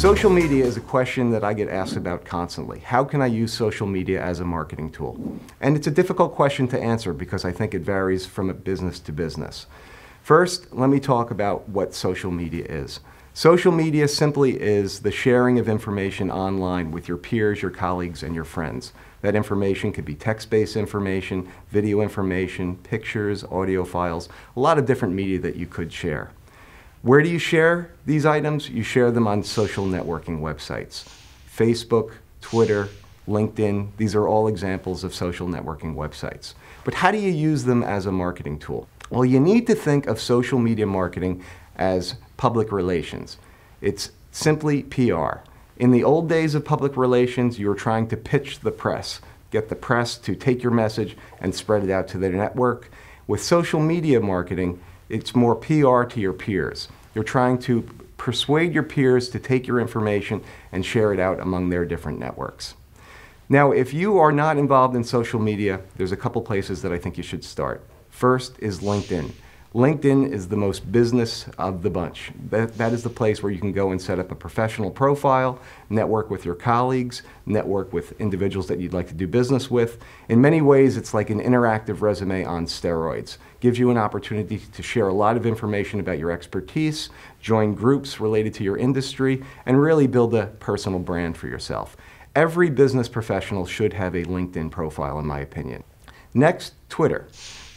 Social media is a question that I get asked about constantly. How can I use social media as a marketing tool? And it's a difficult question to answer because I think it varies from business to business. First, let me talk about what social media is. Social media simply is the sharing of information online with your peers, your colleagues, and your friends. That information could be text-based information, video information, pictures, audio files, a lot of different media that you could share. Where do you share these items? You share them on social networking websites. Facebook, Twitter, LinkedIn, these are all examples of social networking websites. But how do you use them as a marketing tool? Well, you need to think of social media marketing as public relations. It's simply PR. In the old days of public relations, you were trying to pitch the press, get the press to take your message and spread it out to their network. With social media marketing, it's more PR to your peers. You're trying to persuade your peers to take your information and share it out among their different networks. Now, if you are not involved in social media, there's a couple places that I think you should start. First is LinkedIn. LinkedIn is the most business of the bunch. That is the place where you can go and set up a professional profile, network with your colleagues, network with individuals that you'd like to do business with. In many ways, it's like an interactive resume on steroids. Gives you an opportunity to share a lot of information about your expertise, join groups related to your industry, and really build a personal brand for yourself. Every business professional should have a LinkedIn profile, in my opinion. Next, Twitter.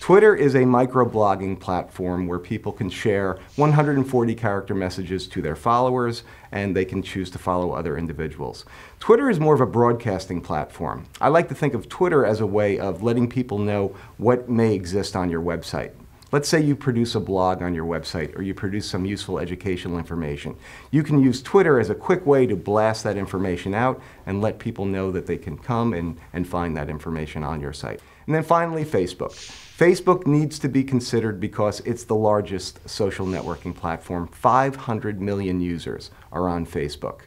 Twitter is a microblogging platform where people can share 140-character messages to their followers, and they can choose to follow other individuals. Twitter is more of a broadcasting platform. I like to think of Twitter as a way of letting people know what may exist on your website. Let's say you produce a blog on your website or you produce some useful educational information. You can use Twitter as a quick way to blast that information out and let people know that they can come and find that information on your site. And then finally, Facebook. Facebook needs to be considered because it's the largest social networking platform. 500 million users are on Facebook.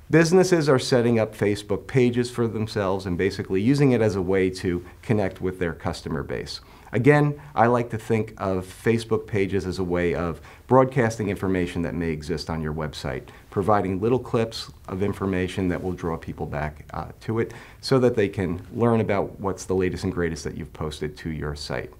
Businesses are setting up Facebook pages for themselves and basically using it as a way to connect with their customer base. Again, I like to think of Facebook pages as a way of broadcasting information that may exist on your website, providing little clips of information that will draw people back to it so that they can learn about what's the latest and greatest that you've posted to your site.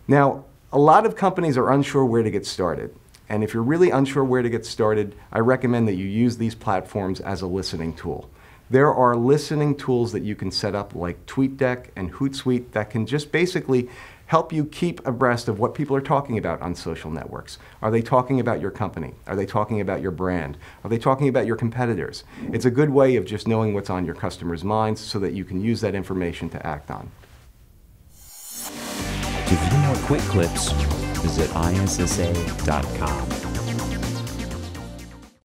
Now, a lot of companies are unsure where to get started. And if you're really unsure where to get started, I recommend that you use these platforms as a listening tool. There are listening tools that you can set up like TweetDeck and Hootsuite that can just basically help you keep abreast of what people are talking about on social networks. Are they talking about your company? Are they talking about your brand? Are they talking about your competitors? It's a good way of just knowing what's on your customers' minds so that you can use that information to act on. To view more quick clips, visit ISSA.com.